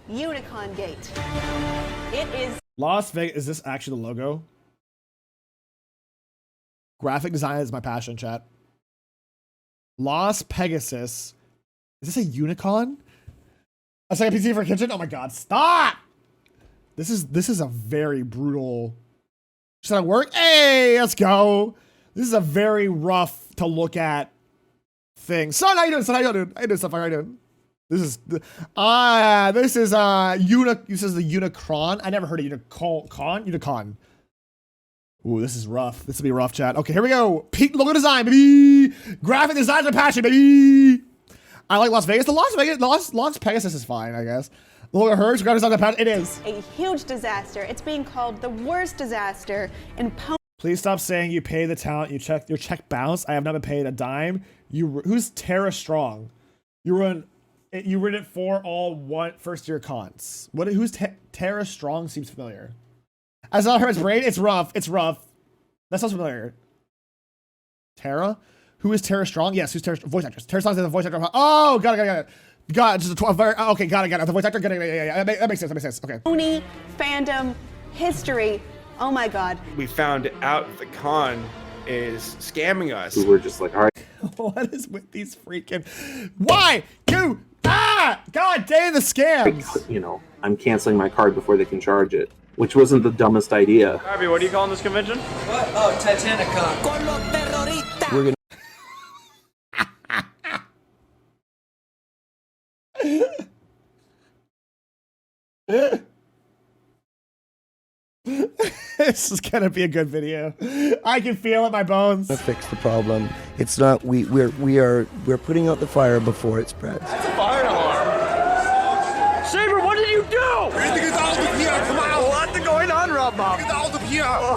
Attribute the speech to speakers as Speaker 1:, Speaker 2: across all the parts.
Speaker 1: Unicorn Gate. It is
Speaker 2: Las Vegas. Is this actually the logo? Graphic design is my passion, chat. Las Pegasus. Is this a unicorn? A second PC for a kitchen? Oh my god, stop! This is a very brutal. Should I work? Hey, let's go. This is a very rough to look at thing. Son, how you doing? Son, how you doing? How you doing, stuff? How you doing? This is the this is the Unicron. I never heard of Unicron. Ooh, this is rough. This will be rough, chat. Okay, here we go. Peak logo design, baby. Graphic design is my passion, baby. I like Las Vegas. The Las Pegasus is fine, I guess. The logo hurts. Graphic design is my passion. It is
Speaker 1: a huge disaster. It's being called the worst disaster in Pony.
Speaker 2: Please stop saying you pay the talent. Your check bounce. I have not been paid a dime. Who's Tara Strong? You run it for all first year cons. Who's Tara Strong? Seems familiar. I saw her as brain. It's rough. It's rough. That sounds familiar. Tara? Who is Tara Strong? Yes, who's Tara? Voice actress. Tara Strong is the voice actor. Oh, got it. Got it. Just okay, got it. The voice actor. Got it. Yeah. That makes sense. Okay.
Speaker 1: Pony fandom history. Oh my god.
Speaker 3: We found out the con is scamming us.
Speaker 4: We were just like, all right.
Speaker 2: What is with these freaking? Why? God damn the scams.
Speaker 4: You know, I'm canceling my card before they can charge it, which wasn't the dumbest idea.
Speaker 3: Harvey, what are you calling this convention?
Speaker 5: What? Oh, Titanicon.
Speaker 4: We're gonna.
Speaker 2: This is gonna be a good video. I can feel it in my bones.
Speaker 6: Fix the problem. It's not. We're putting out the fire before it spreads.
Speaker 3: That's a fire alarm. Saber, what did you do? Come on, what's going on, Rob Bob?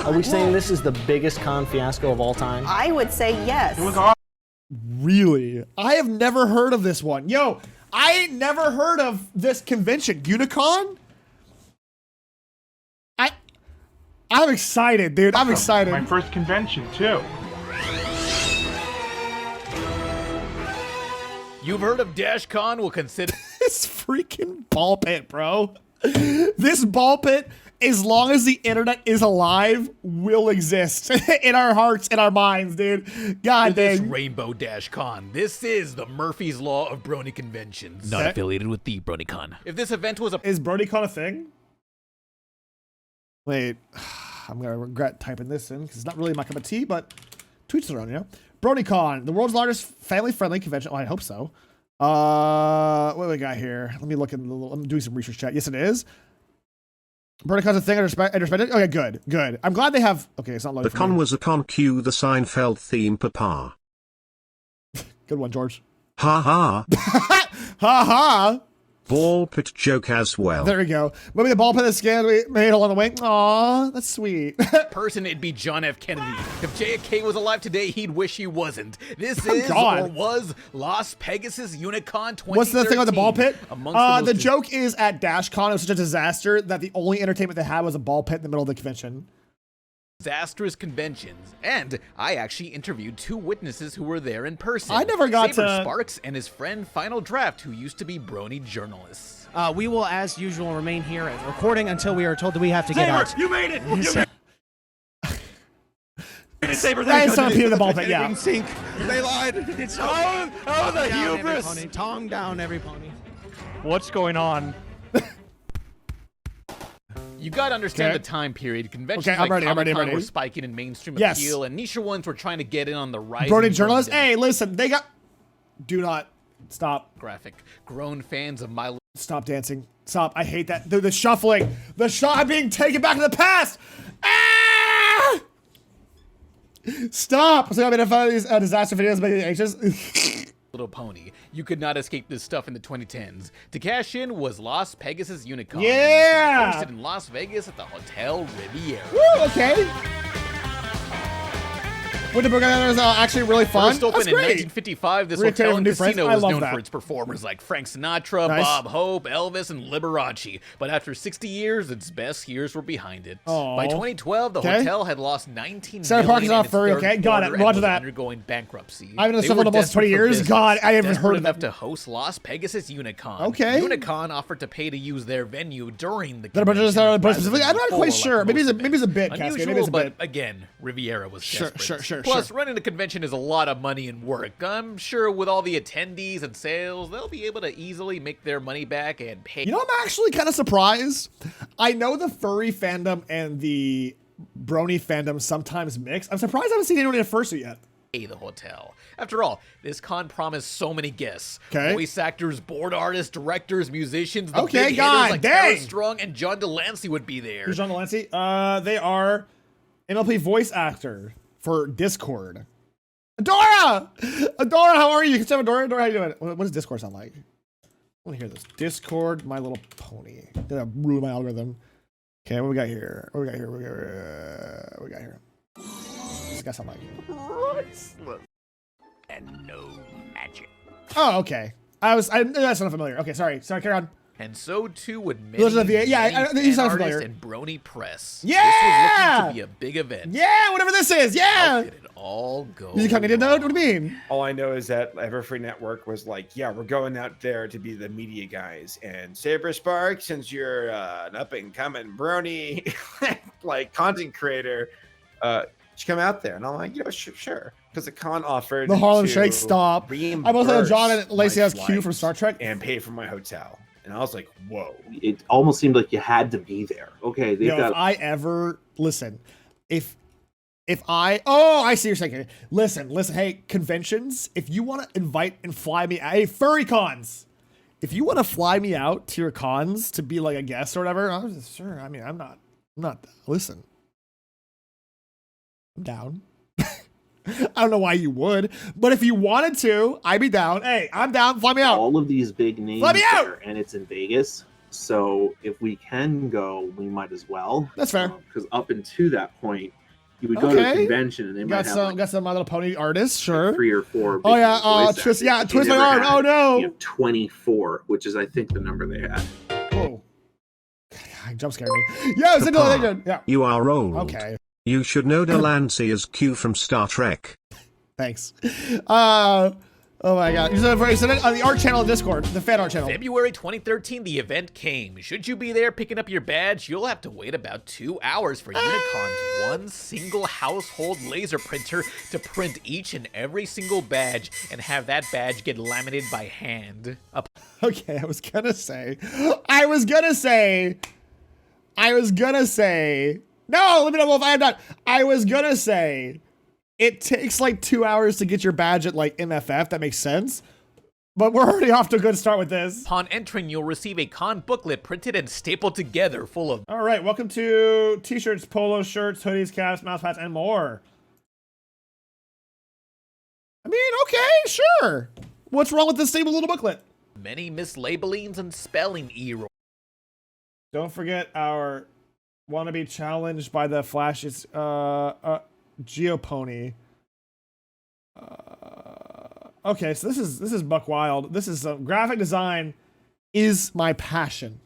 Speaker 7: Are we saying this is the biggest con fiasco of all time?
Speaker 1: I would say yes.
Speaker 3: It was awesome.
Speaker 2: Really? I have never heard of this one. Yo, I ain't never heard of this convention. Unicon? I'm excited, dude. I'm excited.
Speaker 8: My first convention, too.
Speaker 9: You've heard of DashCon? We'll consider
Speaker 2: this freaking ball pit, bro. This ball pit, as long as the internet is alive, will exist in our hearts, in our minds, dude. God
Speaker 9: this
Speaker 2: dang.
Speaker 9: Rainbow DashCon. This is the Murphy's Law of Brony conventions. Not affiliated with the BronyCon. If this event was
Speaker 2: Is BronyCon a thing? Wait, I'm gonna regret typing this in because it's not really my cup of tea, but tweets around, you know. BronyCon, the world's largest family-friendly convention. Oh, I hope so. What do we got here? Let me look at I'm doing some research chat. Yes, it is. BronyCon's a thing I respect. Okay, good. I'm glad they have. Okay, it's not loaded.
Speaker 10: The con was a con cue the Seinfeld theme, Papa.
Speaker 2: Good one, George.
Speaker 10: Ha ha.
Speaker 2: Ha ha.
Speaker 10: Ball pit joke as well.
Speaker 2: There we go. Maybe the ball pit is scanned we made along the way. Aw, that's sweet.
Speaker 9: person, it'd be John F. Kennedy. If JFK was alive today, he'd wish he wasn't. This or was Las Pegasus Unicon 2013.
Speaker 2: What's the thing about the ball pit? The joke is at DashCon, it was such a disaster that the only entertainment they had was a ball pit in the middle of the convention.
Speaker 9: Disastrous conventions, and I actually interviewed 2 witnesses who were there in person.
Speaker 2: I never got
Speaker 9: Saber
Speaker 2: to
Speaker 9: Sparks and his friend Final Draft, who used to be Brony journalists.
Speaker 7: We will, as usual, remain here at recording until we are told that we have to get out.
Speaker 3: You made it! You made it! Saber,
Speaker 2: that is some people in the ball pit, yeah.
Speaker 5: Sink. They lied. It's
Speaker 3: oh, the hubris!
Speaker 7: Tongue down every pony.
Speaker 8: What's going on?
Speaker 9: You gotta understand the time period. Conventions like
Speaker 2: I'm ready.
Speaker 9: were spiking in mainstream appeal, and niche ones were trying to get in on the rise.
Speaker 2: Brony journalists, hey, listen, they got. Do not stop.
Speaker 9: Graphic. Grown fans of my.
Speaker 2: Stop dancing. Stop. I hate that. The shuffling. The shot being taken back to the past. Ah! Stop. So I'm gonna find these disaster videos making me anxious.
Speaker 9: Little Pony. You could not escape this stuff in the 2010s. To cash in was Las Pegasus Unicon.
Speaker 2: Yeah!
Speaker 9: Hosted in Las Vegas at the Hotel Riviera.
Speaker 2: Woo, okay. Winter Burger is actually really fun.
Speaker 9: First opened
Speaker 2: That's
Speaker 9: in
Speaker 2: great.
Speaker 9: 1955, this
Speaker 2: Recreative
Speaker 9: hotel and
Speaker 2: new friends.
Speaker 9: casino
Speaker 2: I
Speaker 9: was
Speaker 2: love
Speaker 9: known
Speaker 2: that.
Speaker 9: for its performers like Frank Sinatra,
Speaker 2: Nice.
Speaker 9: Bob Hope, Elvis, and Liberace. But after 60 years, its best years were behind it.
Speaker 2: Aw.
Speaker 9: By 2012, the
Speaker 2: Okay.
Speaker 9: hotel had lost 19
Speaker 2: Center
Speaker 9: million
Speaker 2: Park is not
Speaker 9: in its
Speaker 2: furry,
Speaker 9: third
Speaker 2: okay? Got it.
Speaker 9: quarter and
Speaker 2: Roger
Speaker 9: was
Speaker 2: that.
Speaker 9: undergoing bankruptcy.
Speaker 2: I've been in
Speaker 9: They
Speaker 2: stuff
Speaker 9: were
Speaker 2: for almost 20
Speaker 9: desperate for
Speaker 2: years.
Speaker 9: business,
Speaker 2: God, I haven't
Speaker 9: desperate
Speaker 2: heard of
Speaker 9: enough
Speaker 2: that.
Speaker 9: to host Las Pegasus Unicon.
Speaker 2: Okay.
Speaker 9: Unicon offered to pay to use their venue during the
Speaker 2: Did I just
Speaker 9: convention
Speaker 2: specifically? I'm not
Speaker 9: rather
Speaker 2: quite
Speaker 9: than
Speaker 2: sure.
Speaker 9: before,
Speaker 2: Maybe
Speaker 9: like
Speaker 2: maybe it's a bit,
Speaker 9: most
Speaker 2: Cascade.
Speaker 9: unusual,
Speaker 2: Maybe it's a
Speaker 9: but
Speaker 2: bit.
Speaker 9: again, Riviera was
Speaker 2: Sure,
Speaker 9: desperate.
Speaker 2: sure,
Speaker 9: Plus,
Speaker 2: sure.
Speaker 9: running a convention is a lot of money and work. I'm sure with all the attendees and sales, they'll be able to easily make their money back and pay.
Speaker 2: You know, I'm actually kind of surprised. I know the furry fandom and the brony fandom sometimes mix. I'm surprised I haven't seen anyone in a fursuit yet.
Speaker 9: The hotel. After all, this con promised so many guests.
Speaker 2: Okay.
Speaker 9: Voice actors, board artists, directors, musicians, the
Speaker 2: Okay,
Speaker 9: big
Speaker 2: God,
Speaker 9: hitters like Tara
Speaker 2: dang.
Speaker 9: Strong and John Delancey would be there.
Speaker 2: Who's John Delancey? They are MLP voice actor for Discord. Adora! Adora, how are you? You can say Adora. Adora, how you doing? What does Discord sound like? I want to hear this. Discord, My Little Pony. Did I ruin my algorithm? Okay, what we got here? What we got here? What we got here? What's this guy sound like?
Speaker 9: And no magic.
Speaker 2: Oh, okay. That's not familiar. Okay, sorry. Carry on.
Speaker 9: And so too would many,
Speaker 2: Those are the- yeah,
Speaker 9: many
Speaker 2: you sound
Speaker 9: fan
Speaker 2: familiar.
Speaker 9: artists and brony press.
Speaker 2: Yeah!
Speaker 9: This was looking to be a big event.
Speaker 2: Yeah, whatever this is.
Speaker 9: How
Speaker 2: Yeah.
Speaker 9: could it all go
Speaker 2: Music Company didn't know?
Speaker 9: wrong?
Speaker 2: What do you mean?
Speaker 5: All I know is that Everfree Network was like, yeah, we're going out there to be the media guys. And Saber Spark, since you're an up and coming brony, like content creator, should come out there. And I'm like, sure. Because the con offered
Speaker 2: The Harlem
Speaker 5: to
Speaker 2: Shake, stop. I must know John and Lacey has Q from Star Trek.
Speaker 5: and pay for my hotel. And I was like, whoa.
Speaker 4: It almost seemed like you had to be there. Okay, they've
Speaker 2: Yo,
Speaker 4: got
Speaker 2: if I ever listen, if I see you're saying, listen, hey, conventions, if you want to invite and fly me, hey, furry cons, if you want to fly me out to your cons to be like a guest or whatever, I'm just, sure. I mean, I'm not, listen, I'm down. I don't know why you would, but if you wanted to, I'd be down. Hey, I'm down. Fly me out.
Speaker 4: all of these big names
Speaker 2: Let me out!
Speaker 4: there, and it's in Vegas. So if we can go, we might as well.
Speaker 2: That's fair.
Speaker 4: Because up until that point, you would go to a
Speaker 2: Okay.
Speaker 4: convention and they might have
Speaker 2: Got some My Little Pony artists, sure.
Speaker 4: 3 or 4.
Speaker 2: Oh, yeah,
Speaker 4: voice
Speaker 2: twist-
Speaker 4: actors,
Speaker 2: yeah,
Speaker 4: but you
Speaker 2: twist my
Speaker 4: never
Speaker 2: arm.
Speaker 4: had,
Speaker 2: Oh, no.
Speaker 4: You have 24, which is I think the number they had.
Speaker 2: Whoa. Jump scared me. Yeah, they're good. Yeah.
Speaker 10: You are old.
Speaker 2: Okay.
Speaker 10: You should know Delancey as Q from Star Trek.
Speaker 2: Thanks. Oh my god. You said it on the art channel in Discord, the fan art channel.
Speaker 9: February 2013, the event came. Should you be there picking up your badge, you'll have to wait about 2 hours for Unicon's one single household laser printer to print each and every single badge and have that badge get laminated by hand.
Speaker 2: Okay, I was gonna say. No, let me know if I am not. I was gonna say it takes like 2 hours to get your badge at like MFF. That makes sense. But we're already off to a good start with this.
Speaker 9: Upon entering, you'll receive a con booklet printed and stapled together full of...
Speaker 2: All right, welcome to t-shirts, polo shirts, hoodies, caps, mouse pads, and more. I mean, okay, sure. What's wrong with this stable little booklet?
Speaker 9: many mislabelings and spelling errors.
Speaker 2: Don't forget our wannabe challenged by the Flash's Geopony. Okay, so this is Buck Wild. This is graphic design is my passion.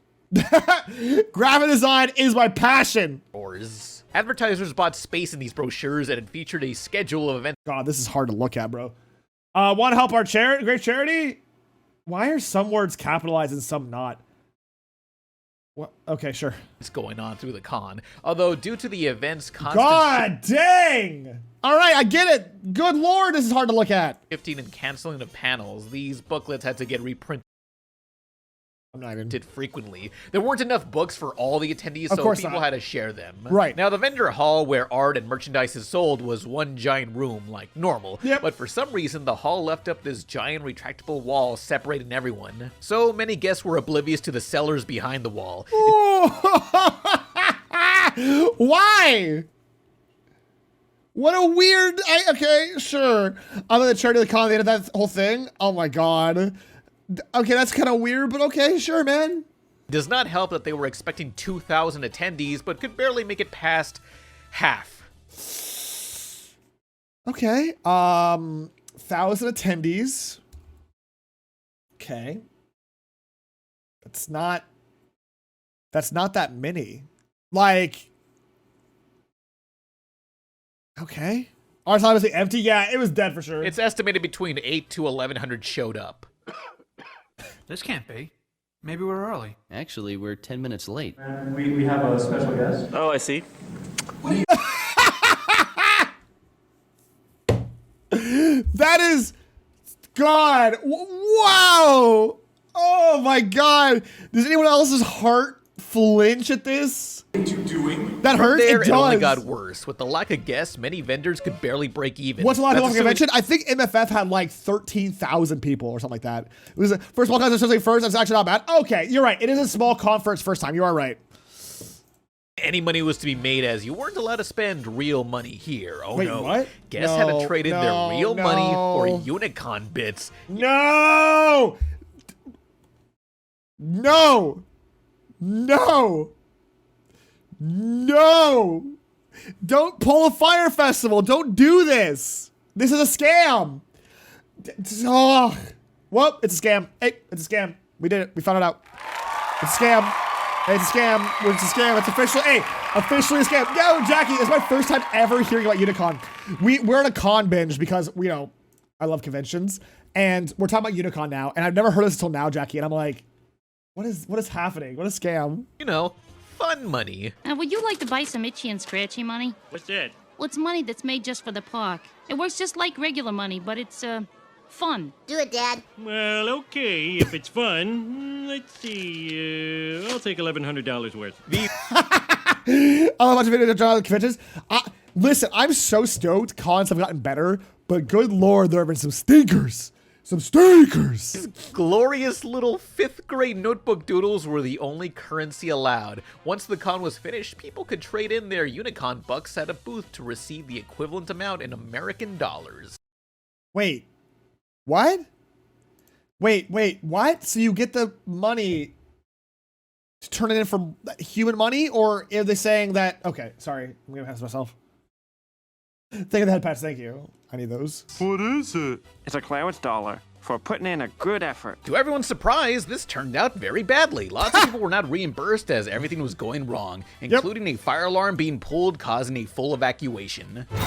Speaker 2: Graphic design is my passion.
Speaker 9: Advertisers bought space in these brochures and it featured a schedule of events.
Speaker 2: God, this is hard to look at, bro. Want to help our great charity? Why are some words capitalized and some not? What? Okay, sure.
Speaker 9: It's going on through the con. Although due to the event's constant
Speaker 2: God dang! All right, I get it. Good Lord, this is hard to look at.
Speaker 9: shifting and canceling of panels, these booklets had to get reprinted.
Speaker 2: I'm not even.
Speaker 9: Did frequently. There weren't enough books for all the attendees,
Speaker 2: Of
Speaker 9: so
Speaker 2: course
Speaker 9: people
Speaker 2: not.
Speaker 9: had to share them.
Speaker 2: Right.
Speaker 9: Now, the vendor hall where art and merchandise is sold was one giant room, like normal.
Speaker 2: Yep.
Speaker 9: But for some reason, the hall left up this giant retractable wall separating everyone. So many guests were oblivious to the sellers behind the wall.
Speaker 2: Why? What a weird. Okay, sure. I'm at the charity of the con, the end of that whole thing. Oh my God. Okay, that's kind of weird, but okay, sure, man.
Speaker 9: Does not help that they were expecting 2,000 attendees, but could barely make it past half.
Speaker 2: Okay. 1,000 attendees. Okay. That's not that many. Like, okay. Our time was empty. Yeah, it was dead for sure.
Speaker 9: It's estimated between 8 to 1,100 showed up.
Speaker 11: This can't be. Maybe we're early.
Speaker 12: Actually, we're 10 minutes late.
Speaker 8: We have a special guest.
Speaker 3: Oh, I see.
Speaker 2: That is, God, wow. Oh my God. Does anyone else's heart flinch at this? That hurts?
Speaker 9: There,
Speaker 2: It
Speaker 9: it only
Speaker 2: does.
Speaker 9: got worse. With the lack of guests, many vendors could barely break even.
Speaker 2: What's the last
Speaker 9: That's
Speaker 2: one convention? I think MFF had like 13,000 people or something like that. It was for a small conference, especially first. That's actually not bad. Okay, you're right. It is a small conference first time. You are right.
Speaker 9: Any money was to be made, as you weren't allowed to spend real money here. Oh
Speaker 2: Wait,
Speaker 9: no.
Speaker 2: what?
Speaker 9: Guests had to
Speaker 2: No,
Speaker 9: trade in
Speaker 2: no,
Speaker 9: their real money for
Speaker 2: no.
Speaker 9: Unicon bits.
Speaker 2: No! No! No! No! Don't pull a fire festival. Don't do this. This is a scam. Oh. Well, it's a scam. Hey, it's a scam. We did it. We found it out. It's a scam. It's a scam. It's a scam. It's officially, hey, officially a scam. Yo, Jackie, it's my first time ever hearing about Unicon. We're on a con binge because, you know, I love conventions. And we're talking about Unicon now. And I've never heard of this until now, Jackie. And I'm like, what is happening? What a scam.
Speaker 9: You know, fun money.
Speaker 13: Would you like to buy some itchy and scratchy money?
Speaker 8: What's that?
Speaker 13: Well, it's money that's made just for the park. It works just like regular money, but it's, fun.
Speaker 14: Do it, Dad.
Speaker 8: Well, okay, if it's fun. Let's see. I'll take $1,100 worth.
Speaker 2: Oh, a bunch of videos of conventions. Listen, I'm so stoked. Cons have gotten better, but good lord, there have been some stinkers. Some stinkers.
Speaker 9: These glorious little 5th grade notebook doodles were the only currency allowed. Once the con was finished, people could trade in their Unicon bucks at a booth to receive the equivalent amount in American dollars.
Speaker 2: Wait, what? Wait, what? So you get the money to turn it in for human money, or are they saying that? Okay, sorry, I'm gonna pass myself. Thank you, the head pats. Thank you. I need those.
Speaker 3: What is it? It's a clearance dollar for putting in a good effort.
Speaker 9: To everyone's surprise, this turned out very badly. Lots of people were not reimbursed as everything was going wrong, including a fire alarm being pulled, causing a full evacuation.
Speaker 3: Get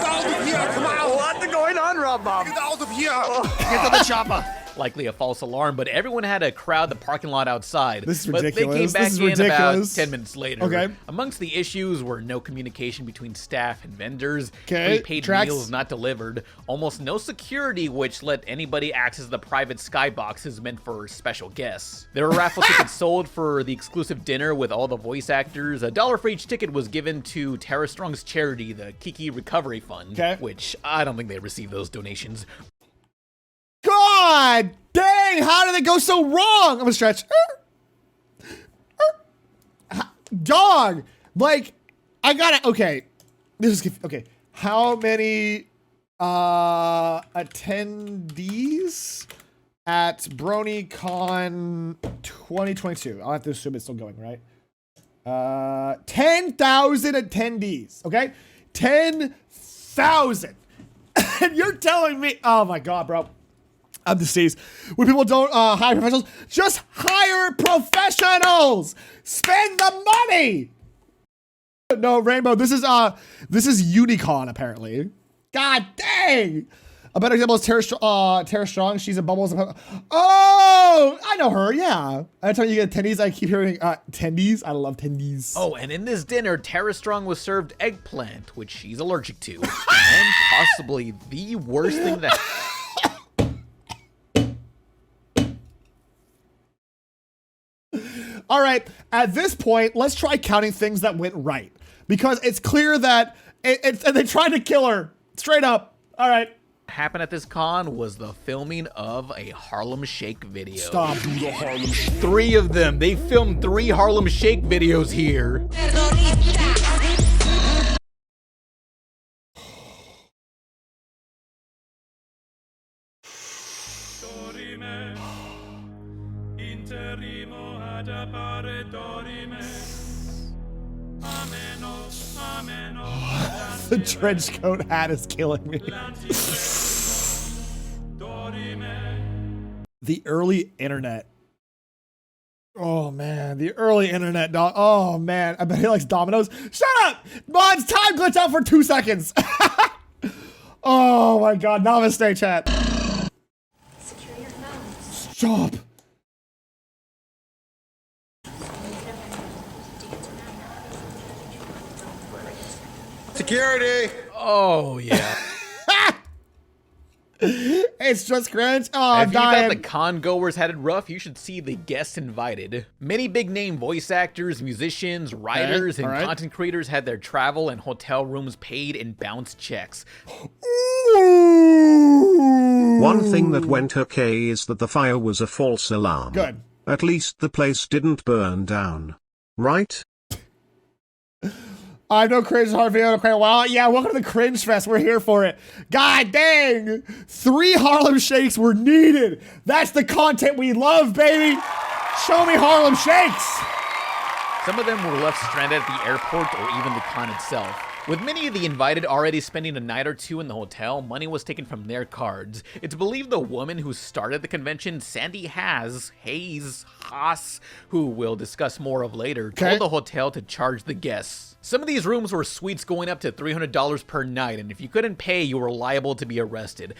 Speaker 3: out of here! Come on! What's going on, Rob Bob? Get out of here!
Speaker 9: Get to the chopper! Likely a false alarm, but everyone had to crowd the parking lot outside.
Speaker 2: This is
Speaker 9: But
Speaker 2: ridiculous.
Speaker 9: they came back
Speaker 2: This is
Speaker 9: in
Speaker 2: ridiculous.
Speaker 9: about 10 minutes later.
Speaker 2: Okay.
Speaker 9: Amongst the issues were no communication between staff and vendors,
Speaker 2: Okay,
Speaker 9: prepaid
Speaker 2: tracks.
Speaker 9: meals not delivered, almost no security, which let anybody access the private skyboxes meant for special guests. There were raffle tickets sold for the exclusive dinner with all the voice actors. $1 for each ticket was given to Tara Strong's charity, the Kiki Recovery Fund, which I don't think they received those donations.
Speaker 2: God dang, how did it go so wrong? I'm gonna stretch. Dog, like, I gotta, okay. This is, okay. How many attendees at BronyCon 2022? I'll have to assume it's still going, right? 10,000 attendees, okay? 10,000. And you're telling me, oh my God, bro. I'm deceased. When people don't hire professionals, just hire professionals. Spend the money. No, Rainbow. This is Unicon apparently. God dang. A better example is Tara Strong. She's in Bubbles. Oh, I know her. Yeah. Every time you get attendees, I keep hearing attendees. I love attendees.
Speaker 9: Oh, and in this dinner, Tara Strong was served eggplant, which she's allergic to, and possibly the worst thing that.
Speaker 2: All right, at this point, let's try counting things that went right. Because it's clear that and they tried to kill her. Straight up. All right.
Speaker 9: What happened at this con was the filming of a Harlem Shake video.
Speaker 2: Stop.
Speaker 9: 3 of them. They filmed 3 Harlem Shake videos here.
Speaker 2: The trench coat hat is killing me. The early internet. Oh man, the early internet dog. Oh man, I bet he likes Domino's. Shut up! Mods, time glitch out for 2 seconds. Oh my god, namaste chat.
Speaker 14: Secure your phones.
Speaker 2: Stop.
Speaker 3: Security!
Speaker 9: Oh, yeah.
Speaker 2: It's just cringe. Oh, I'm
Speaker 9: if you thought
Speaker 2: dying.
Speaker 9: the con goers had it rough, you should see the guests invited. Many big name voice actors, musicians, writers, and content creators had their travel and hotel rooms paid in bounce checks.
Speaker 10: One thing that went okay is that the fire was a false alarm.
Speaker 2: Good.
Speaker 10: At least the place didn't burn down. Right?
Speaker 2: I know cringe is hard video to create. Well, yeah, welcome to the Cringe Fest. We're here for it. God dang. 3 Harlem Shakes were needed. That's the content we love, baby. Show me Harlem Shakes.
Speaker 9: Some of them were left stranded at the airport or even the con itself. With many of the invited already spending a night or two in the hotel, money was taken from their cards. It's believed the woman who started the convention, Sandy Haas, who we'll discuss more of later, told the hotel to charge the guests. Some of these rooms were suites going up to $300 per night, and if you couldn't pay, you were liable to be arrested.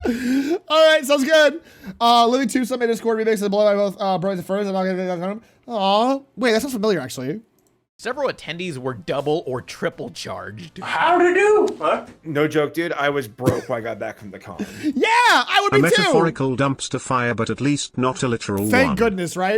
Speaker 2: Alright, sounds good. Living 2 Sunday Discord remix is below by both bros and first. I'm not gonna. Aw. Wait, that sounds familiar actually.
Speaker 9: Several attendees were double or triple charged.
Speaker 5: How'd it do? Huh? No joke, dude. I was broke when I got back from the con.
Speaker 2: Yeah, I would be
Speaker 10: too. A metaphorical dumpster fire, but at least not a literal one.
Speaker 2: Thank goodness, right?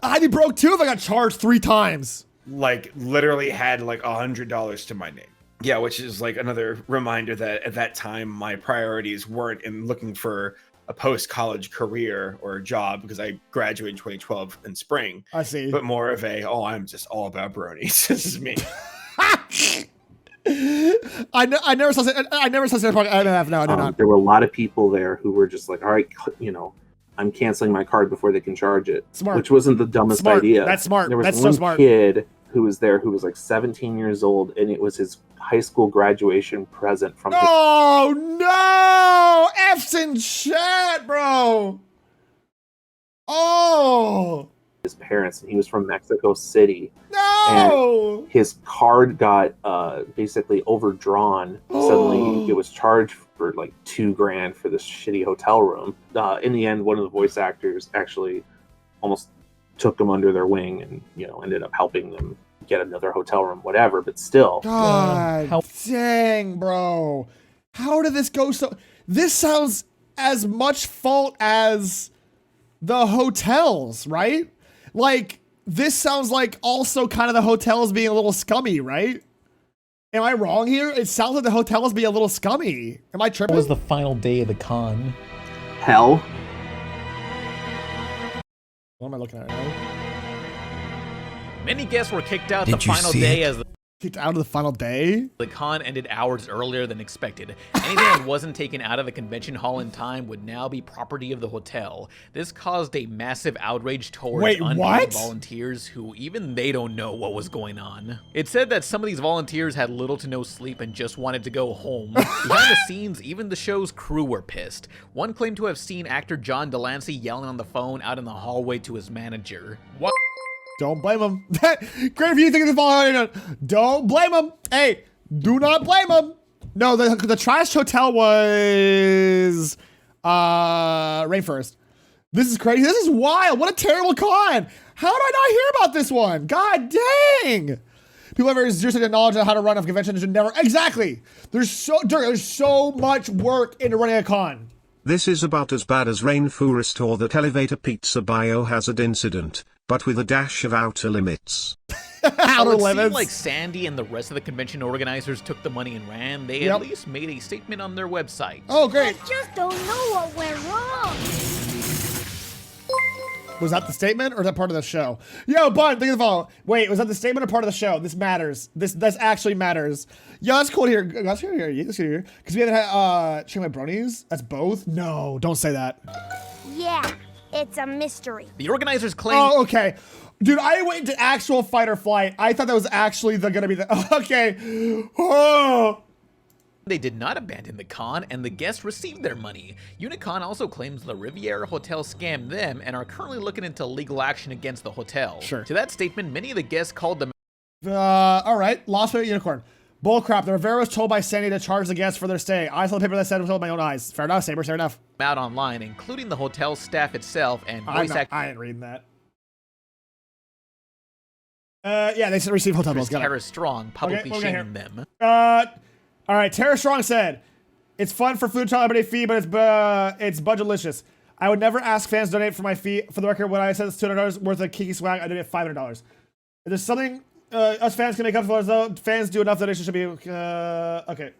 Speaker 2: I'd be broke too if I got charged 3 times.
Speaker 5: Like, literally had like $100 to my name. Yeah, which is like another reminder that at that time, my priorities weren't in looking for a post-college career or a job, because I graduated in 2012 in spring.
Speaker 2: I see.
Speaker 5: But more of a, oh, I'm just all about bronies. This is me.
Speaker 2: I never saw no, I did not.
Speaker 4: There were a lot of people there who were just like, all right, you know, I'm canceling my card before they can charge it.
Speaker 2: Smart.
Speaker 4: Which wasn't the dumbest idea.
Speaker 2: That's smart.
Speaker 4: There was
Speaker 2: That's
Speaker 4: one
Speaker 2: so smart.
Speaker 4: kid who was there who was like 17 years old, and it was his high school graduation present from
Speaker 2: Oh no! F's in chat, bro. Oh.
Speaker 4: his parents, and he was from Mexico City.
Speaker 2: No.
Speaker 4: And his card got basically overdrawn. Suddenly, it was charged for like $2,000 for this shitty hotel room. In the end, one of the voice actors actually almost took them under their wing, and ended up helping them get another hotel room, whatever. But still,
Speaker 2: God dang, bro, how did this go so? This sounds as much fault as the hotels, right? Like, this sounds like also kind of the hotels being a little scummy, right? Am I wrong here? It sounds like the hotels being a little scummy. Am I tripping?
Speaker 15: What was the final day of the con?
Speaker 4: Hell.
Speaker 2: What am I looking at right now?
Speaker 9: Many guests were kicked out the final day as
Speaker 2: kicked out of the final day?
Speaker 9: The con ended hours earlier than expected. Anything that wasn't taken out of the convention hall in time would now be property of the hotel. This caused a massive outrage towards unpaid volunteers who even they don't know what was going on. It said that some of these volunteers had little to no sleep and just wanted to go home. Behind the scenes, even the show's crew were pissed. One claimed to have seen actor John Delancey yelling on the phone out in the hallway to his manager. What?
Speaker 2: Don't blame him. Great if you think it's falling. Don't blame him. Hey, do not blame him. No, the trash hotel was Rainforest. This is crazy. This is wild. What a terrible con. How did I not hear about this one? God dang. People have seriously knowledge of how to run a convention should never. Exactly. There's so much work into running a con.
Speaker 10: This is about as bad as Rainforest or that elevator pizza biohazard incident, but with a dash of outer limits.
Speaker 9: Outer limits? It seemed like Sandy and the rest of the convention organizers took the money and ran. They at least made a statement on their website.
Speaker 2: Oh, great.
Speaker 14: I just don't know what went wrong.
Speaker 2: Was that the statement or is that part of the show? Yo, Bun, think of the follow. Wait, was that the statement or part of the show? This matters. This actually matters. Yo, that's cool here. Let's hear here. Because we haven't had chicken my bronies. That's both? No, don't say that.
Speaker 14: Yeah. It's a mystery.
Speaker 9: The organizers claim.
Speaker 2: Oh, okay. Dude, I went to actual fight or flight. I thought that was actually gonna be the. Okay. Oh.
Speaker 9: They did not abandon the con, and the guests received their money. Unicon also claims the Riviera Hotel scammed them and are currently looking into legal action against the hotel.
Speaker 2: Sure.
Speaker 9: To that statement, many of the guests called them.
Speaker 2: All right. Lost Without Unicorn. Bullcrap. The Rivera was told by Sandy to charge the guests for their stay. I saw the paper that said it was told with my own eyes. Fair enough, Saber. Fair enough.
Speaker 9: Out online, including the hotel staff itself and voice actors.
Speaker 2: I ain't reading that. Yeah, they received hotel bills.
Speaker 9: Tara Strong publicly shaming them.
Speaker 2: All right, Tara Strong said, "It's fun for food celebrity fee, but it's budgetlicious. I would never ask fans to donate for my fee. For the record, when I said it's $200 worth of Kiki swag, I donate $500. If there's something us fans can make up for, though, fans do enough donations should be okay."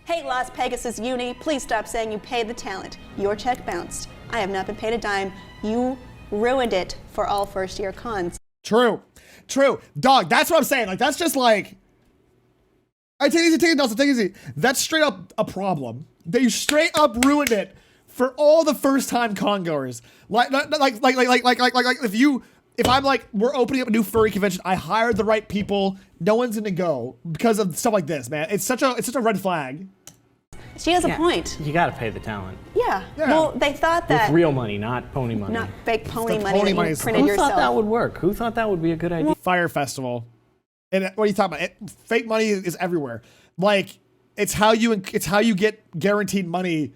Speaker 1: Hey, Las Pegasus Uni, please stop saying you paid the talent. Your check bounced. I have not been paid a dime. You ruined it for all first-year cons.
Speaker 2: True. Dog, that's what I'm saying. Like, that's just like... I take it easy, Nelson, take it easy. That's straight up a problem. They straight up ruined it for all the first-time con-goers. Like, if I'm like, we're opening up a new furry convention, I hired the right people, no one's gonna go because of stuff like this, man. It's such a red flag.
Speaker 1: She has a point.
Speaker 16: You gotta pay the talent.
Speaker 1: Yeah. Well, they thought that...
Speaker 16: With real money, not pony money.
Speaker 1: Not fake pony
Speaker 2: The
Speaker 1: money
Speaker 2: pony
Speaker 1: that
Speaker 2: money
Speaker 1: you
Speaker 2: is-
Speaker 1: printed
Speaker 16: Who
Speaker 1: yourself.
Speaker 16: thought that would work? Who thought that would be a good idea?
Speaker 2: Fire Festival. And what are you talking about? Fake money is everywhere. Like, it's how you get guaranteed money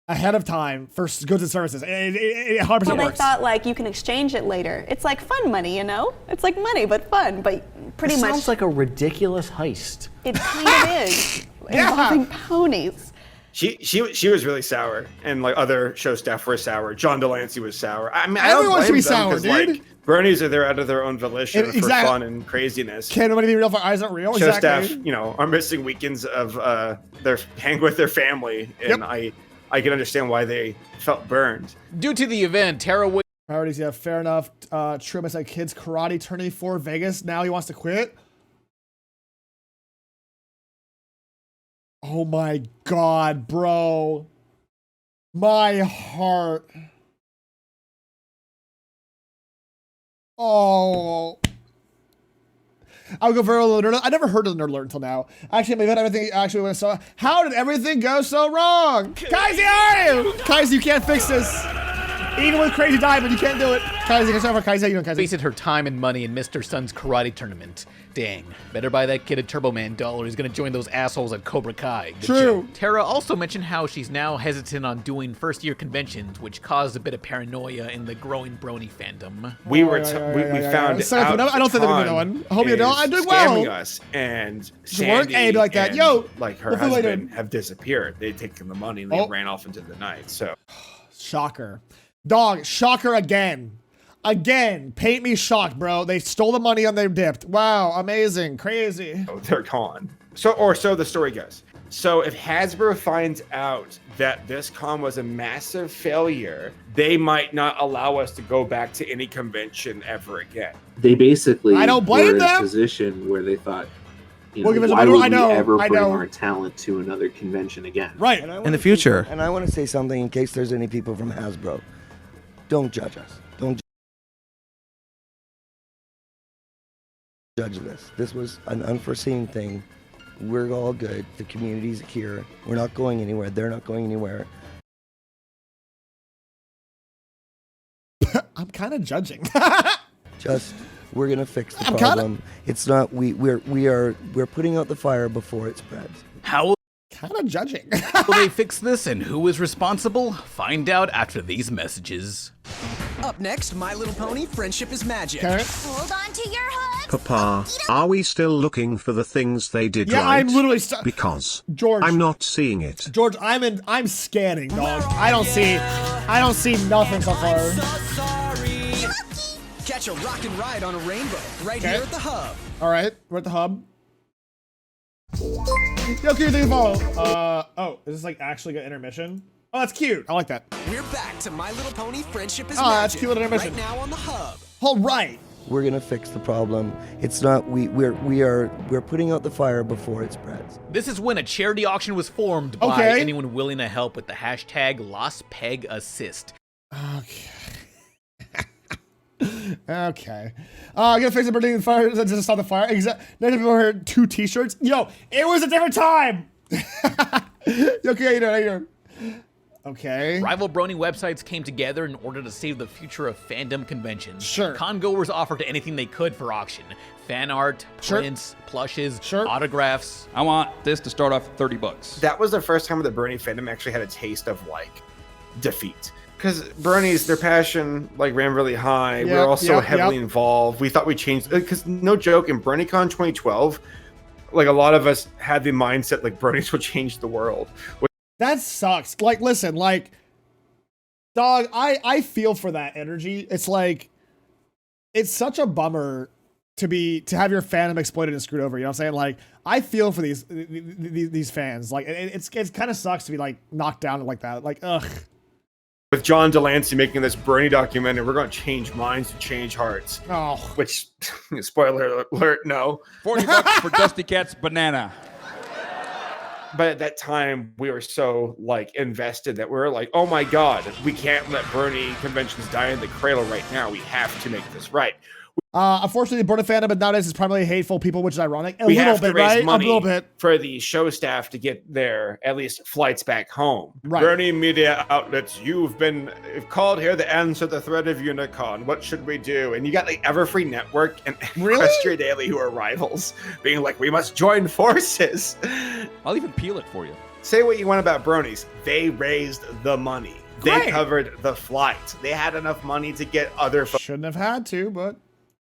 Speaker 2: ahead of time for goods and services. It 100%
Speaker 1: Well, they
Speaker 2: works.
Speaker 1: thought like you can exchange it later. It's like fun money, you know? It's like money, but fun, but pretty much.
Speaker 16: Sounds like a ridiculous heist.
Speaker 1: It kind of is. Involving ponies.
Speaker 5: She was really sour, and like other show staff were sour. John Delancey was sour. I mean,
Speaker 2: Everyone should be
Speaker 5: them
Speaker 2: sour,
Speaker 5: 'cause,
Speaker 2: dude.
Speaker 5: Like, bronies are there out of their own volition for
Speaker 2: Exactly.
Speaker 5: fun and craziness.
Speaker 2: Can nobody be real if our eyes aren't real?
Speaker 5: Show
Speaker 2: Exactly.
Speaker 5: staff, are missing weekends of their hang with their family, and I can understand why they felt burned.
Speaker 9: Due to the event, Tara Wood.
Speaker 2: Priorities, yeah, fair enough. Truman said kids karate tournament for Vegas. Now he wants to quit. Oh my God, bro. My heart. Oh. I would go for a little nerd. I never heard of the nerd alert until now. Actually, maybe everything actually went so. How did everything go so wrong? Kaisi, how are you? Kaisi, you can't fix this. Even with Crazy Diamond, you can't do it. Kaisi, can I start for Kaisi? You know, Kaisi.
Speaker 9: Wasted her time and money in Mr. Sun's karate tournament. Dang. Better buy that kid a Turbo Man doll or he's gonna join those assholes at Cobra Kai. Good
Speaker 2: True.
Speaker 9: job. Tara also mentioned how she's now hesitant on doing first-year conventions, which caused a bit of paranoia in the growing brony fandom.
Speaker 5: We found out.
Speaker 2: I don't think they're doing that one. I hope you don't. I'm doing well.
Speaker 5: Scamming us, and
Speaker 2: Work,
Speaker 5: Sandy
Speaker 2: be like that.
Speaker 5: and,
Speaker 2: Yo,
Speaker 5: like her
Speaker 2: we'll feel later.
Speaker 5: husband have disappeared. They'd taken the money and they ran off into the night. So
Speaker 2: Shocker. Dog, shocker again. Again, paint me shocked, bro. They stole the money and they dipped. Wow, amazing, crazy.
Speaker 5: they're gone. So the story goes. So if Hasbro finds out that this con was a massive failure, they might not allow us to go back to any convention ever again.
Speaker 4: They basically
Speaker 2: I don't blame
Speaker 4: were in
Speaker 2: them.
Speaker 4: a position where they thought,
Speaker 2: We'll give us a
Speaker 4: why
Speaker 2: better-
Speaker 4: would
Speaker 2: I know,
Speaker 4: we ever
Speaker 2: I
Speaker 4: bring
Speaker 2: know.
Speaker 4: our talent to another convention again?
Speaker 2: Right.
Speaker 6: In the future. And I want to say something in case there's any people from Hasbro. Don't judge us. Don't judge this. This was an unforeseen thing. We're all good. The community's here. We're not going anywhere. They're not going anywhere.
Speaker 2: I'm kind of judging.
Speaker 6: We're gonna fix the
Speaker 2: I'm
Speaker 6: problem. It's not we're putting out the fire before it spreads.
Speaker 9: How
Speaker 2: kind of judging.
Speaker 9: will they fix this and who is responsible? Find out after these messages.
Speaker 17: Up next, My Little Pony: Friendship is Magic.
Speaker 14: Hold on to your hood.
Speaker 10: Papa, are we still looking for the things they did
Speaker 2: Yeah,
Speaker 10: right?
Speaker 2: I'm literally
Speaker 10: because
Speaker 2: George.
Speaker 10: I'm not seeing it.
Speaker 2: George, I'm scanning, dog. I don't see nothing so far.
Speaker 17: Catch a rockin' ride on a rainbow right here at the hub.
Speaker 2: All right, we're at the hub. Yo, cute thing to follow. Oh, is this like actually got intermission? Oh, that's cute. I like that.
Speaker 17: We're back to My Little Pony: Friendship is
Speaker 2: Oh,
Speaker 17: Magic.
Speaker 2: that's cute little intermission.
Speaker 17: Right now on the hub.
Speaker 2: All right.
Speaker 6: We're gonna fix the problem. It's not we're putting out the fire before it spreads.
Speaker 9: This is when a charity auction was formed by anyone willing to help with the hashtag LostPegAssist.
Speaker 2: Okay. Okay. I'm gonna fix the burning fire just stop the fire. Exactly. Next people heard 2 t-shirts. Yo, it was a different time. Okay, how you doing? Okay.
Speaker 9: Rival Brony websites came together in order to save the future of fandom conventions.
Speaker 2: Sure.
Speaker 9: Congoers offered anything they could for auction. Fan art, prints, plushes, autographs.
Speaker 18: I want this to start off at $30.
Speaker 5: That was the first time the Brony fandom actually had a taste of like defeat. Because Bronies, their passion like ran really high. We're also heavily involved. We thought we changed, because no joke, in BronyCon 2012, like a lot of us had the mindset like Bronies will change the world.
Speaker 2: That sucks. Like, listen, like, dog, I feel for that energy. It's like, it's such a bummer to have your fandom exploited and screwed over. You know what I'm saying? Like, I feel for these fans. Like, it's kind of sucks to be like knocked down like that. Like, ugh.
Speaker 5: With John Delancey making this Brony documentary, we're going to change minds and change hearts.
Speaker 2: Oh.
Speaker 5: Which, spoiler alert, no.
Speaker 18: $40 for Dusty Cat's banana.
Speaker 5: But at that time, we were so like invested that we were like, oh my God, we can't let Brony conventions die in the cradle right now. We have to make this right.
Speaker 2: Unfortunately, the Brony fandom, but nowadays is primarily hateful people, which is ironic.
Speaker 5: We have to raise
Speaker 2: right?
Speaker 5: money
Speaker 2: A little bit
Speaker 5: for the show staff to get their at least flights back home.
Speaker 2: Right.
Speaker 5: Brony media outlets, you've been called here to answer the threat of Unicon. What should we do? And you got like Everfree Network and Equestria Daily, who are rivals, being like, we must join forces.
Speaker 18: I'll even peel it for you.
Speaker 5: Say what you want about Bronies. They raised the money. They covered the flights. They had enough money to get other folks.
Speaker 2: Shouldn't have had to, but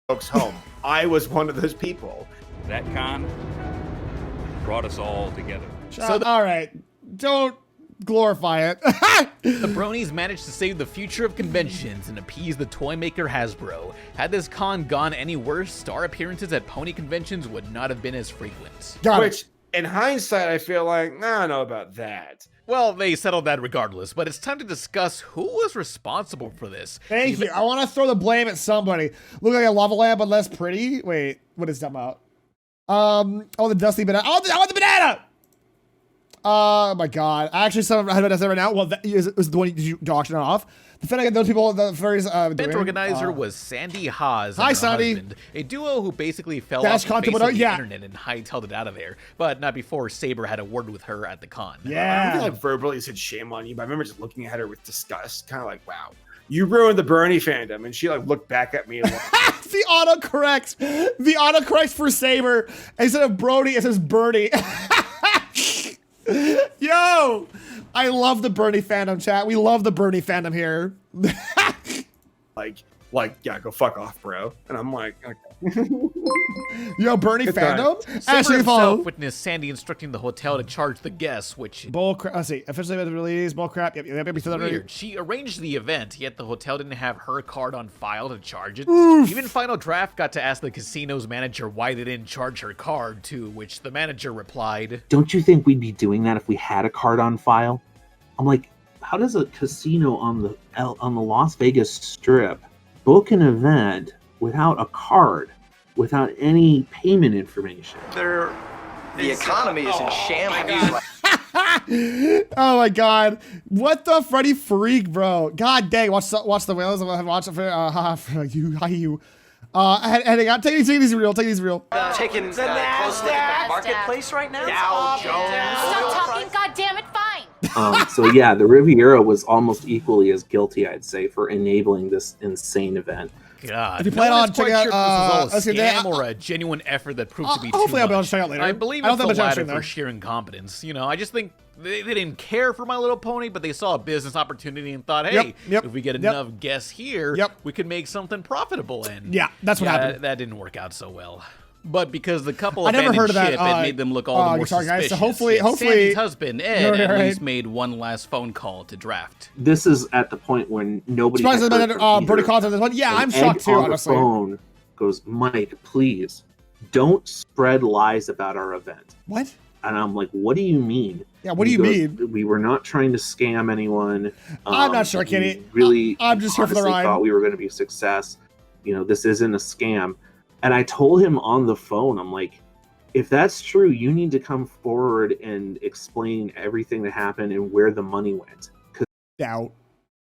Speaker 5: folks home. I was one of those people.
Speaker 18: That con brought us all together.
Speaker 2: So all right, don't glorify it.
Speaker 9: The Bronies managed to save the future of conventions and appease the toy maker Hasbro. Had this con gone any worse, star appearances at pony conventions would not have been as frequent.
Speaker 5: Which, in hindsight, I feel like, I don't know about that.
Speaker 9: Well, they settled that regardless, but it's time to discuss who was responsible for this.
Speaker 2: Thank you. I want to throw the blame at somebody. Look like a lava lamp, but less pretty. Wait, what is that about? Oh, the dusty banana. Oh, I want the banana! Oh my God. I actually saw how it right now. Well, that is the one you auction it off. The thing I get those people, the furries.
Speaker 9: Event organizer was Sandy Haas and
Speaker 2: hi,
Speaker 9: her
Speaker 2: Sandy.
Speaker 9: husband, a duo who basically fell
Speaker 2: Dash
Speaker 9: off the face
Speaker 2: content
Speaker 9: of the
Speaker 2: yeah.
Speaker 9: internet and hightailed it out of there, but not before Saber had a word with her at the con.
Speaker 5: I don't think I verbally said shame on you, but I remember just looking at her with disgust, kind of like, wow, you ruined the Brony fandom. And she like looked back at me and like,
Speaker 2: the autocorrects for Saber. Instead of Brody, it says Bernie. Yo, I love the Bernie fandom, chat. We love the Bernie fandom here.
Speaker 5: like, yeah, go fuck off, bro. And I'm like, okay.
Speaker 2: Yo, Bernie fandom?
Speaker 9: Saber himself witnessed Sandy instructing the hotel to charge the guests, which...
Speaker 2: Bullcrap. Let's see. Officially with the release. Bullcrap. Yep.
Speaker 9: Weird. She arranged the event, yet the hotel didn't have her card on file to charge it.
Speaker 2: Oof.
Speaker 9: Even Final Draft got to ask the casino's manager why they didn't charge her card, to which the manager replied,
Speaker 4: "Don't you think we'd be doing that if we had a card on file?" I'm like, how does a casino on the Las Vegas Strip book an event without a card, without any payment information?
Speaker 17: The economy is in shambles.
Speaker 2: Oh my God! What the Freddy freak, bro? God dang! Watch the whales. Watch it for you. Take these real.
Speaker 17: Taking the NASDAQ marketplace right now. Dow Jones.
Speaker 14: Stop talking, goddammit, fine.
Speaker 4: So yeah, the Riviera was almost equally as guilty, I'd say, for enabling this insane event.
Speaker 9: God,
Speaker 2: if you plan on checking out,
Speaker 9: sure if this was all a scam or a genuine effort that proved to be too
Speaker 2: hopefully
Speaker 9: much.
Speaker 2: I'll be able to check out later.
Speaker 9: I believe
Speaker 2: I don't
Speaker 9: it's
Speaker 2: think
Speaker 9: the
Speaker 2: I'm
Speaker 9: latter
Speaker 2: there.
Speaker 9: for sheer incompetence. You know, I just think they didn't care for My Little Pony, but they saw a business opportunity and thought, hey, if we get enough guests here, we could make something profitable. And
Speaker 2: yeah, that's what happened.
Speaker 9: That didn't work out so well. But because the couple
Speaker 2: I never heard of that,
Speaker 9: ship, it made them look all the more
Speaker 2: sorry,
Speaker 9: suspicious.
Speaker 2: Guys. So hopefully,
Speaker 9: Sandy's husband, Ed, at
Speaker 2: right.
Speaker 9: least made one last phone call to Draft.
Speaker 4: This is at the point when nobody.
Speaker 2: Surprised Bernie content this one. Yeah, I'm shocked too, honestly.
Speaker 4: The phone goes, "Mike, please don't spread lies about our event."
Speaker 2: What?
Speaker 4: And I'm like, "What do you mean?"
Speaker 2: Yeah, what do you mean?
Speaker 4: We were not trying to scam anyone.
Speaker 2: I'm not sure, Kitty.
Speaker 4: Really,
Speaker 2: I'm just here for the ride.
Speaker 4: Thought we were going to be a success. this isn't a scam. And I told him on the phone, I'm like, if that's true, you need to come forward and explain everything that happened and where the money went.
Speaker 2: Doubt.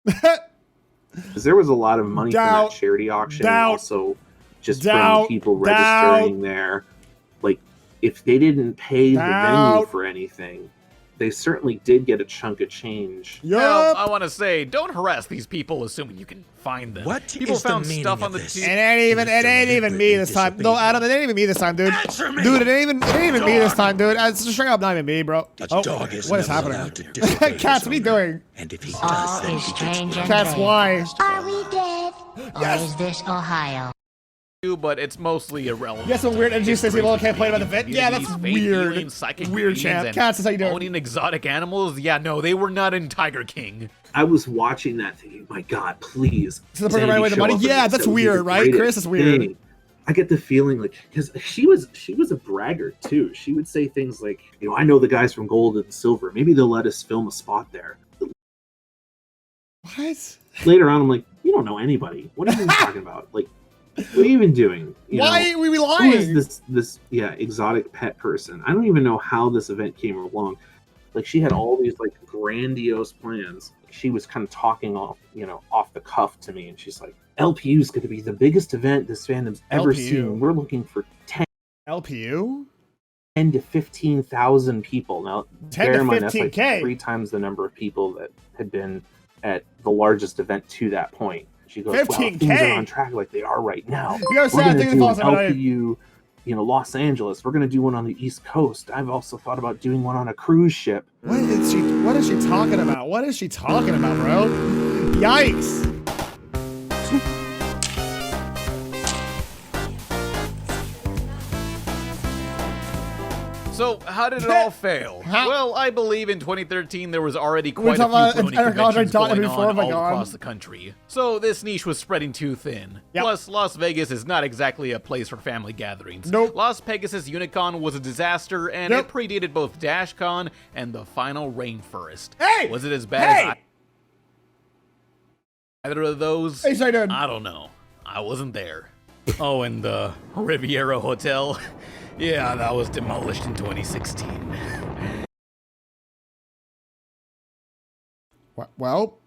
Speaker 4: Because there was a lot of money from that charity auction, and also just from people registering there. Like, if they didn't pay the venue for anything, they certainly did get a chunk of change.
Speaker 9: Well, I want to say, don't harass these people assuming you can find them. People found stuff on the tube.
Speaker 2: It ain't even me this time. No, Adam, it ain't even me this time, dude. Dude, it ain't even me this time, dude. It's straight up not even me, bro. What is happening? Cats, what are you doing?
Speaker 19: And if he does, then he gets
Speaker 2: Cats, why?
Speaker 19: Are we dead? Or is this Ohio?
Speaker 9: But it's mostly irrelevant.
Speaker 2: You got some weird energy says people can't play about the vet. Yeah, that's weird. Weird, champ. Cats, is how you doing?
Speaker 9: Owning exotic animals? Yeah, no, they were not in Tiger King.
Speaker 4: I was watching that thinking, my God, please.
Speaker 2: So the person right away the money? Yeah, that's weird, right, Chris? That's weird.
Speaker 4: I get the feeling like, because she was a braggart too. She would say things like, I know the guys from Gold and Silver. Maybe they'll let us film a spot there.
Speaker 2: What?
Speaker 4: Later on, I'm like, you don't know anybody. What are you talking about? Like, what are you even doing?
Speaker 2: Why are we lying?
Speaker 4: Who is this exotic pet person? I don't even know how this event came along. Like, she had all these like grandiose plans. She was kind of talking off the cuff to me, and she's like, LPU is going to be the biggest event this fandom's ever seen. We're looking for 10
Speaker 2: LPU?
Speaker 4: 10 to 15,000 people. Now,
Speaker 2: 10 to 15K.
Speaker 4: That's like 3 times the number of people that had been at the largest event to that point. She goes, 15K? Wow, things are on track like they are right now. We're going to do an LPU, Los Angeles. We're going to do one on the East Coast. I've also thought about doing one on a cruise ship.
Speaker 2: What is she talking about? What is she talking about, bro? Yikes.
Speaker 9: So, how did it all fail? Well, I believe in 2013 there was already quite a few Brony conventions going on all across the country. So this niche was spreading too thin. Plus, Las Vegas is not exactly a place for family gatherings. Las Pegasus Unicon was a disaster, and it predated both DashCon and the final Rainforest. Was it as bad as either of those? I don't know. I wasn't there. Oh, and the Riviera Hotel. Yeah, that was demolished in 2016.
Speaker 2: Well,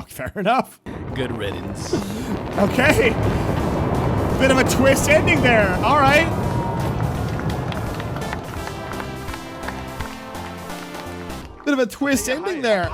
Speaker 2: fair enough.
Speaker 9: Good riddance.
Speaker 2: Okay. Bit of a twist ending there. All right. Bit of a twist ending there.